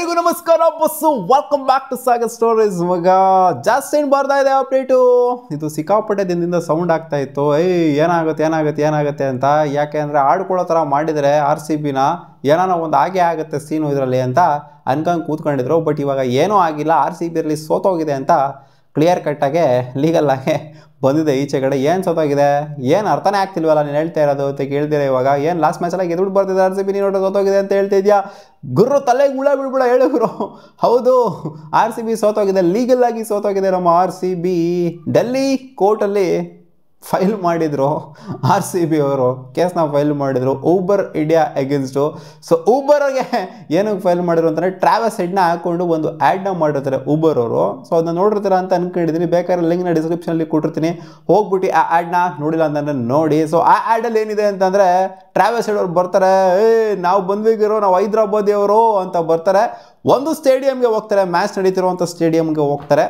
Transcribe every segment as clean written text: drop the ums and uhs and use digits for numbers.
ಎಲ್ಲರಿಗೂ ನಮಸ್ಕಾರ boss welcome back to Sagar stories. ಮಗ ಜಾಸ್ತಿ ಬರ್ತಾ ಇದೆ ಅಪ್ಡೇಟು. ಇದು ಸಿಕ್ಕಾಪಟ್ಟೆ ದಿನದಿಂದ ಸೌಂಡ್ ಆಗ್ತಾ ಇತ್ತು, ಏನಾಗುತ್ತೆ ಅಂತ. ಯಾಕೆ ಅಂದರೆ ಆಡ್ಕೊಳ್ಳೋ ಥರ ಮಾಡಿದರೆ RCBನ ಏನಾನ ಒಂದು ಹಾಗೆ ಆಗುತ್ತೆ ಸೀನು ಇದರಲ್ಲಿ ಅಂತ ಅನ್ಕೊಂಡು ಕೂತ್ಕೊಂಡಿದ್ರು. ಬಟ್ ಇವಾಗ ಏನೂ ಆಗಿಲ್ಲ, RCBಯಲ್ಲಿ ಸೋತೋಗಿದೆ ಅಂತ ಕ್ಲಿಯರ್ ಕಟ್ಟಾಗೆ ಲೀಗಲ್ ಆಗಿ ಬಂದಿದೆ ಈಚೆಗಡೆ. ಏನು ಸೋತೋಗಿದೆ, ಏನು ಅರ್ಥನೇ ಆಗ್ತಿಲ್ವಲ್ಲ ನೀನು ಹೇಳ್ತಾ ಇರೋದು ಅಂತ ಕೇಳ್ತೀರಾ. ಇವಾಗ ಏನು ಲಾಸ್ಟ್ ಮ್ಯಾಚಲ್ಲಿ ಗೆದ್ದು ಬರ್ತಿದೆ RCB, ನೀನು ಸೋತೋಗಿದೆ ಅಂತ ಹೇಳ್ತಾ ಇದೆಯಾ? ಗುರು ತಲೆಗೆ ಹುಳ ಬಿಡ್ಬಿಡ ಹೇಳು ಗುರು. ಹೌದು, RCB ಸೋತೋಗಿದೆ, ಲೀಗಲ್ ಆಗಿ ಸೋತೋಗಿದೆ. ನಮ್ಮ RCB ಡೆಲ್ಲಿ ಕೋರ್ಟಲ್ಲಿ ಫೈಲ್ ಮಾಡಿದರು. RCB ಅವರು ಕೇಸ್ನ ಫೈಲ್ ಮಾಡಿದರು ಊಬರ್ ಇಂಡಿಯಾ ಅಗೇನ್ಸ್ಟು. ಸೊ ಊಬರ್ಗೆ ಏನಕ್ಕೆ ಫೈಲ್ ಮಾಡಿದ್ರು ಅಂತಂದರೆ ಟ್ರಾವೆಲ್ಸ್ ಹೆಡ್ನ ಹಾಕ್ಕೊಂಡು ಒಂದು ಆ್ಯಡ್ನ ಮಾಡಿರ್ತಾರೆ ಊಬರ್ ಅವರು. ಸೊ ಅದನ್ನ ನೋಡಿರ್ತೀರ ಅಂತ ಅನ್ಕೊಂಡಿದ್ದೀನಿ. ಬೇಕಾದ್ರೆ ಲಿಂಕ್ನ ಡಿಸ್ಕ್ರಿಪ್ಷನಲ್ಲಿ ಕೊಟ್ಟಿರ್ತೀನಿ, ಹೋಗ್ಬಿಟ್ಟು ಆ ಆ್ಯಡ್ನ ನೋಡಿಲ್ಲ ಅಂತಂದರೆ ನೋಡಿ. ಸೊ ಆ ಆ್ಯಡಲ್ಲಿ ಏನಿದೆ ಅಂತಂದರೆ ಟ್ರಾವೆಲ್ಸ್ ಹೆಡ್ ಅವ್ರು ಬರ್ತಾರೆ, ನಾವು ಬಂದ್ವಿಗಿರೋ ನಾವು ಹೈದ್ರಾಬಾದಿಯವರು ಅಂತ ಬರ್ತಾರೆ. ಒಂದು ಸ್ಟೇಡಿಯಮ್ಗೆ ಹೋಗ್ತಾರೆ, ಮ್ಯಾಚ್ ನಡೀತಿರುವಂಥ ಸ್ಟೇಡಿಯಮ್ಗೆ ಹೋಗ್ತಾರೆ.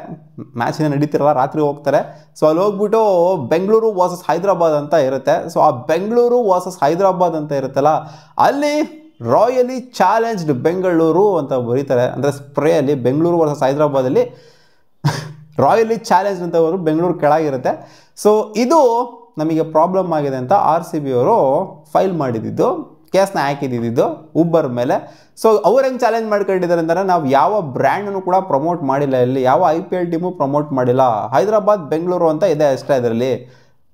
ಮ್ಯಾಚಿನ ನಡೀತಿರಲ್ಲ, ರಾತ್ರಿ ಹೋಗ್ತಾರೆ. ಸೊ ಅಲ್ಲಿ ಹೋಗ್ಬಿಟ್ಟು ಬೆಂಗಳೂರು ವರ್ಸಸ್ ಹೈದ್ರಾಬಾದ್ ಅಂತ ಇರುತ್ತೆ. ಸೊ ಆ ಬೆಂಗಳೂರು ವರ್ಸಸ್ ಹೈದ್ರಾಬಾದ್ ಅಂತ ಇರುತ್ತಲ್ಲ, ಅಲ್ಲಿ ರಾಯಲಿ ಚಾಲೆಂಜ್ಡ್ ಬೆಂಗಳೂರು ಅಂತ ಬರೀತಾರೆ. ಅಂದರೆ ಸ್ಪ್ರೇಯಲ್ಲಿ ಬೆಂಗಳೂರು ವರ್ಸಸ್ ಹೈದ್ರಾಬಾದಲ್ಲಿ ರಾಯಲಿ ಚಾಲೆಂಜ್ ಅಂತ ಅವರು ಬೆಂಗಳೂರು ಕೆಳಗಿರುತ್ತೆ. ಸೊ ಇದು ನಮಗೆ ಪ್ರಾಬ್ಲಮ್ ಆಗಿದೆ ಅಂತ RCB ಅವರು ಫೈಲ್ ಮಾಡಿದ್ದು, ಕೇಸ್ನ ಹಾಕಿದ್ದು ಊಬರ್ ಮೇಲೆ. ಸೊ ಅವ್ರು ಹೆಂಗೆ ಚಾಲೆಂಜ್ ಮಾಡ್ಕೊಂಡಿದ್ದಾರೆ ಅಂದರೆ, ನಾವು ಯಾವ ಬ್ರ್ಯಾಂಡನ್ನು ಕೂಡ ಪ್ರಮೋಟ್ ಮಾಡಿಲ್ಲ, ಇಲ್ಲಿ ಯಾವ IPL ಟೀಮು ಪ್ರಮೋಟ್ ಮಾಡಿಲ್ಲ. ಹೈದರಾಬಾದ್ ಬೆಂಗಳೂರು ಅಂತ ಇದೆ ಅಷ್ಟೇ ಇದರಲ್ಲಿ.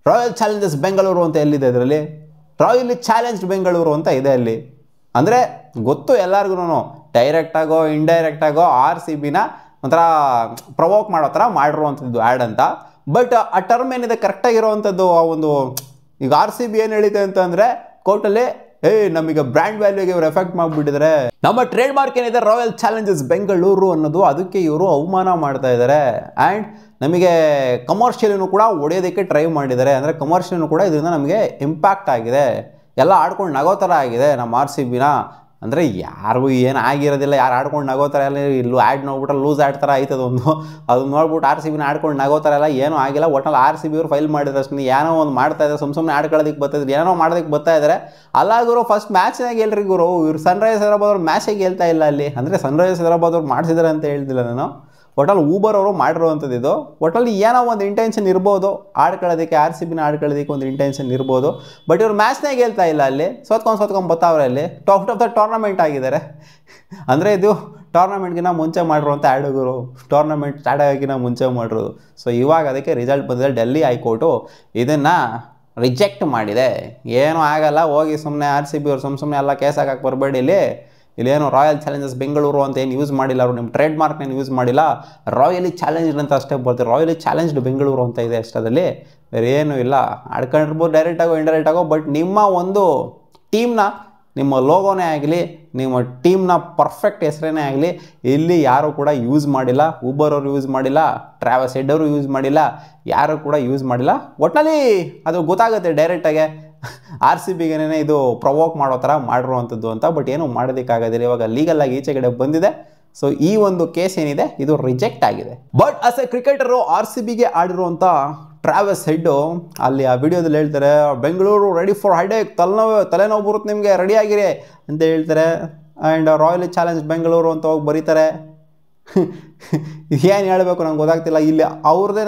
ರಾಯಲ್ ಚಾಲೆಂಜರ್ಸ್ ಬೆಂಗಳೂರು ಅಂತ ಎಲ್ಲಿದೆ ಇದರಲ್ಲಿ? ರಾಯಲಿ ಚಾಲೆಂಜ್ಡ್ ಬೆಂಗಳೂರು ಅಂತ ಇದೆ ಅಲ್ಲಿ. ಅಂದರೆ ಗೊತ್ತು ಎಲ್ಲರಿಗೂ, ಡೈರೆಕ್ಟಾಗೋ ಇಂಡೈರೆಕ್ಟಾಗೋ RCBನ ಒಂಥರ ಪ್ರವೋಕ್ ಮಾಡೋ ಥರ ಮಾಡಿರುವಂಥದ್ದು ಆ್ಯಡ್ ಅಂತ. ಬಟ್ ಆ ಟರ್ಮ್ ಏನಿದೆ ಕರೆಕ್ಟಾಗಿರೋವಂಥದ್ದು. ಆ ಒಂದು ಈಗ RCB ಏನು ಹೇಳಿದೆ ಅಂತಂದರೆ ಕೋರ್ಟಲ್ಲಿ, ನಮಗೆ ಬ್ರ್ಯಾಂಡ್ ವ್ಯಾಲ್ಯೂಗೆ ಇವರು ಎಫೆಕ್ಟ್ ಮಾಡಿಬಿಟ್ಟಿದ್ದಾರೆ. ನಮ್ಮ ಟ್ರೇಡ್ ಮಾರ್ಕ್ ಏನಿದೆ ರಾಯಲ್ ಚಾಲೆಂಜರ್ಸ್ ಬೆಂಗಳೂರು ಅನ್ನೋದು, ಅದಕ್ಕೆ ಇವರು ಅವಮಾನ ಮಾಡ್ತಾ ಇದ್ದಾರೆ. ಆ್ಯಂಡ್ ನಮಗೆ ಕಮರ್ಷಿಯಲನ್ನು ಕೂಡ ಹೊಡೆಯೋದಕ್ಕೆ ಟ್ರೈ ಮಾಡಿದ್ದಾರೆ. ಅಂದರೆ ಕಮರ್ಷಿಯಲ್ನು ಕೂಡ ಇದರಿಂದ ನಮಗೆ ಇಂಪ್ಯಾಕ್ಟ್ ಆಗಿದೆ, ಎಲ್ಲ ಆಡ್ಕೊಂಡು ನಗೋ ಥರ ಆಗಿದೆ ನಮ್ಮ RCBನ. ಅಂದರೆ ಯಾರಿಗೂ ಏನು ಆಗಿರೋದಿಲ್ಲ, ಯಾರು ಆಡ್ಕೊಂಡು ನಗೋ ಥರ ಎಲ್ಲ. ಇಲ್ಲೂ ಆ್ಯಡ್ ನೋಡ್ಬಿಟ್ರೆ ಲೂಸ್ ಆ್ಯಡ್ ಥರ ಆಯ್ತದೊಂದು, ಅದನ್ನ ನೋಡ್ಬಿಟ್ಟು RCBನ ಆಡ್ಕೊಂಡು ನಗೋ ಥರ ಎಲ್ಲ ಏನೂ ಆಗಿಲ್ಲ. ಒಟ್ಟಲ್ಲಿ RCB ಅವರು ಫೈಲ್ ಮಾಡಿದ್ರೆ ಅಷ್ಟೇ, ಏನೋ ಒಂದು ಮಾಡ್ತಾ ಇದ್ದಾರೆ, ಸುಮ್ಮನೆ ಆಡ್ಕೊಳ್ಳೋದಕ್ಕೆ ಬರ್ತಾಯಿದ್ರು, ಏನೋ ಮಾಡೋದಕ್ಕೆ ಬರ್ತಾ ಇದ್ದಾರೆ. ಅಲ್ಲ ಗುರು, ಫಸ್ಟ್ ಮ್ಯಾಚ್ನಾಗ ಹೇಳ್ರಿ ಗುರು. ಇವ್ರು ಸನ್ರೈಸರ್ಸ್ ಹೈದರಾಬಾದ್ ಅವ್ರು ಮ್ಯಾಚಿಗೆ ಹೇಳ್ತಾ ಇಲ್ಲ ಅಲ್ಲಿ. ಅಂದರೆ ಸನ್ರೈಸರ್ಸ್ ಹೈದರಾಬಾದ್ ಅವ್ರು ಮಾಡಿಸಿದ್ದಾರೆ ಅಂತ ಹೇಳ್ತಿಲ್ಲ ನಾನು. ಒಟ್ಟಲ್ಲಿ ಊಬರ್ ಅವರು ಮಾಡಿರುವಂಥದ್ದು ಇದು. ಒಟ್ಟಲ್ಲಿ ಏನೋ ಒಂದು ಇಂಟೆನ್ಷನ್ ಇರ್ಬೋದು, ಆಡ್ಕೊಳ್ಳೋದಕ್ಕೆ RCBನ ಆಡ್ಕೊಳ್ಳೋದಕ್ಕೆ ಒಂದು ಇಂಟೆನ್ಷನ್ ಇರ್ಬೋದು. ಬಟ್ ಇವ್ರು ಮ್ಯಾಚ್ನಾಗ ಹೇಳ್ತಾ ಇಲ್ಲ ಅಲ್ಲಿ. ಸೋತ್ಕೊಂಡು ಬರ್ತಾವ್ರೆ ಅಲ್ಲಿ. ಟಾಪ್ ಆಫ್ ದ ಟೂರ್ನಮೆಂಟ್ ಆಗಿದ್ದಾರೆ. ಅಂದರೆ ಇದು ಟೂರ್ನಮೆಂಟ್ಗಿನ ಮುಂಚೆ ಮಾಡಿರುವಂಥ ಆ್ಯಡುಗರು, ಟೂರ್ನಮೆಂಟ್ ಸ್ಟಾರ್ಟ್ ಆಗೋಕ್ಕಿಂತ ಮುಂಚೆ ಮಾಡಿರೋದು. ಸೊ ಇವಾಗ ಅದಕ್ಕೆ ರಿಸಲ್ಟ್ ಬಂದಿದೆ. ಡೆಲ್ಲಿ ಹೈಕೋರ್ಟು ಇದನ್ನು ರಿಜೆಕ್ಟ್ ಮಾಡಿದೆ. ಏನೂ ಆಗಲ್ಲ, ಹೋಗಿ ಸುಮ್ಮನೆ RCB ಅವ್ರು ಸುಮ್ಮನೆ ಎಲ್ಲ ಕೇಸ್ ಹಾಕಕ್ಕೆ ಬರಬೇಡಿ. ಇಲ್ಲೇನು ರಾಯಲ್ ಚಾಲೆಂಜರ್ಸ್ ಬೆಂಗಳೂರು ಅಂತ ಏನು ಯೂಸ್ ಮಾಡಿಲ್ಲ ಅವರು, ನಿಮ್ಮ ಟ್ರೇಡ್ ಮಾರ್ಕ್ನೇನು ಯೂಸ್ ಮಾಡಿಲ್ಲ. ರಾಯಲಿ ಚಾಲೆಂಜ್ಡ್ ಅಂತ ಅಷ್ಟೇ ಬರ್ತೀವಿ, ರಾಯಲಿ ಚಾಲೆಂಜ್ಡ್ ಬೆಂಗಳೂರು ಅಂತ ಇದೆ ಅಷ್ಟರಲ್ಲಿ, ಬೇರೆ ಏನೂ ಇಲ್ಲ. ಆಡ್ಕೊಂಡಿರ್ಬೋದು ಡೈರೆಕ್ಟಾಗೋ ಇಂಡೈರೆಕ್ಟಾಗೋ. ಬಟ್ ನಿಮ್ಮ ಒಂದು ಟೀಮ್ನ, ನಿಮ್ಮ ಲೋಗೋನೇ ಆಗಲಿ, ನಿಮ್ಮ ಟೀಮ್ನ ಪರ್ಫೆಕ್ಟ್ ಹೆಸರೇನೇ ಆಗಲಿ, ಇಲ್ಲಿ ಯಾರೂ ಕೂಡ ಯೂಸ್ ಮಾಡಿಲ್ಲ. ಊಬರ್ ಅವರು ಯೂಸ್ ಮಾಡಿಲ್ಲ, ಟ್ರಾವೆಲ್ಸ್ ಹೆಡ್ ಅವರು ಯೂಸ್ ಮಾಡಿಲ್ಲ, ಯಾರೂ ಕೂಡ ಯೂಸ್ ಮಾಡಿಲ್ಲ. ಒಟ್ಟಿನಲ್ಲಿ ಅದು ಗೊತ್ತಾಗುತ್ತೆ ಡೈರೆಕ್ಟಾಗೆ RCBಗೇನೆ ಇದು ಪ್ರವೋಕ್ ಮಾಡೋ ಥರ ಮಾಡಿರುವಂಥದ್ದು ಅಂತ. ಬಟ್ ಏನೂ ಮಾಡೋದಕ್ಕಾಗೋದಿಲ್ಲ, ಇವಾಗ ಲೀಗಲಾಗಿ ಈಚೆಗಡೆ ಬಂದಿದೆ. ಸೊ ಈ ಒಂದು ಕೇಸ್ ಏನಿದೆ ಇದು ರಿಜೆಕ್ಟ್ ಆಗಿದೆ. ಬಟ್ ಆಸ್ ಎ ಕ್ರಿಕೆಟರು RCBಗೆ ಆಡಿರುವಂಥ ಟ್ರಾವೆಲ್ಸ್ ಹೆಡ್ಡು ಅಲ್ಲಿ ಆ ವಿಡಿಯೋದಲ್ಲಿ ಹೇಳ್ತಾರೆ, ಬೆಂಗಳೂರು ರೆಡಿ ಫಾರ್ ಹೆಡೇಕ್, ತಲೆನೋವು ಬರುತ್ತೆ ನಿಮಗೆ, ರೆಡಿಯಾಗಿರಿ ಅಂತ ಹೇಳ್ತಾರೆ. ಆ್ಯಂಡ್ ರಾಯಲಿ ಚಾಲೆಂಜ್ ಬೆಂಗಳೂರು ಅಂತ ಹೋಗಿ ಬರೀತಾರೆ. ಏನು ಹೇಳಬೇಕು ನಂಗೆ ಗೊತ್ತಾಗ್ತಿಲ್ಲ. ಇಲ್ಲಿ ಅವ್ರದ್ದೇ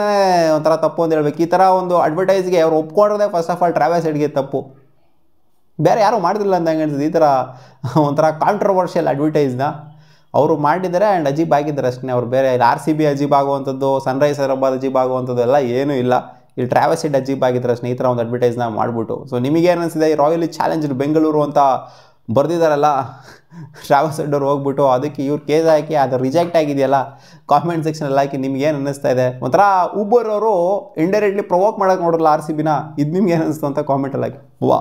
ಒಂಥರ ತಪ್ಪು ಅಂತ ಹೇಳ್ಬೇಕು. ಈ ಥರ ಒಂದು ಅಡ್ವರ್ಟೈಸ್ಗೆ ಅವ್ರು ಒಪ್ಕೊಂಡ್ರೆ ಫಸ್ಟ್ ಆಫ್ ಆಲ್ ಟ್ರಾವೆಲ್ಸ್ ಹೆಡ್ಗೆ ತಪ್ಪು, ಬೇರೆ ಯಾರೂ ಮಾಡಿದಿಲ್ಲ ಅಂತ ಹಂಗೆ ಅನ್ಸುತ್ತೆ. ಈ ಥರ ಒಂಥರ ಕಾಂಟ್ರವರ್ಷಿಯಲ್ ಅಡ್ವರ್ಟೈಸ್ನ ಅವರು ಮಾಡಿದ್ದಾರೆ ಆ್ಯಂಡ್ ಅಜೀಬ್ ಆಗಿದ್ದಾರೆ ಅಷ್ಟೇ. ಅವ್ರು ಬೇರೆ RCB ಅಜೀಬ್ ಆಗುವಂಥದ್ದು, ಸನ್ರೈಸರ್ಸ್ ಹೈದರಾಬಾದ್ ಅಜೀಬ್ ಆಗುವಂಥದ್ದು ಎಲ್ಲ ಏನೂ ಇಲ್ಲ. ಇಲ್ಲಿ ಟ್ರಾವೆಲ್ಸ್ ಹೆಡ್ ಅಜೀಬ್ ಆಗಿದ್ದಾರೆ ಅಷ್ಟೇ, ಈ ಥರ ಒಂದು ಅಡ್ವರ್ಟೈಸ್ನ ಮಾಡಿಬಿಟ್ಟು. ಸೊ ನಿಮಗೇನು ಅನಿಸಿದೆ? ರಾಯಲಿ ಚಾಲೆಂಜ್ಡ್ ಬೆಂಗಳೂರು ಅಂತ ಬರ್ದಿದ್ದಾರಲ್ಲ ಟ್ರಾವೆಲ್ಸ್ ಹೆಡ್ ಅವ್ರು, ಹೋಗ್ಬಿಟ್ಟು ಅದಕ್ಕೆ ಇವ್ರು ಕೇಸ್ ಹಾಕಿ ಅದು ರಿಜೆಕ್ಟ್ ಆಗಿದೆಯಲ್ಲ, ಕಾಮೆಂಟ್ ಸೆಕ್ಷನಲ್ಲಿ ಹಾಕಿ ನಿಮ್ಗೆ ಏನು ಅನ್ನಿಸ್ತಾ ಇದೆ? ಒಂಥರ ಊಬರ್ ಅವರು ಇಂಡೈರೆಕ್ಟ್ಲಿ ಪ್ರವೋಕ್ ಮಾಡೋಕೆ ನೋಡಲ್ಲ RCBನ, ಇದು ನಿಮ್ಗೆ ಏನು ಅನ್ನಿಸ್ತು ಅಂತ ಕಾಮೆಂಟಲ್ಲಿ ಹಾಕಿ. ವಾ.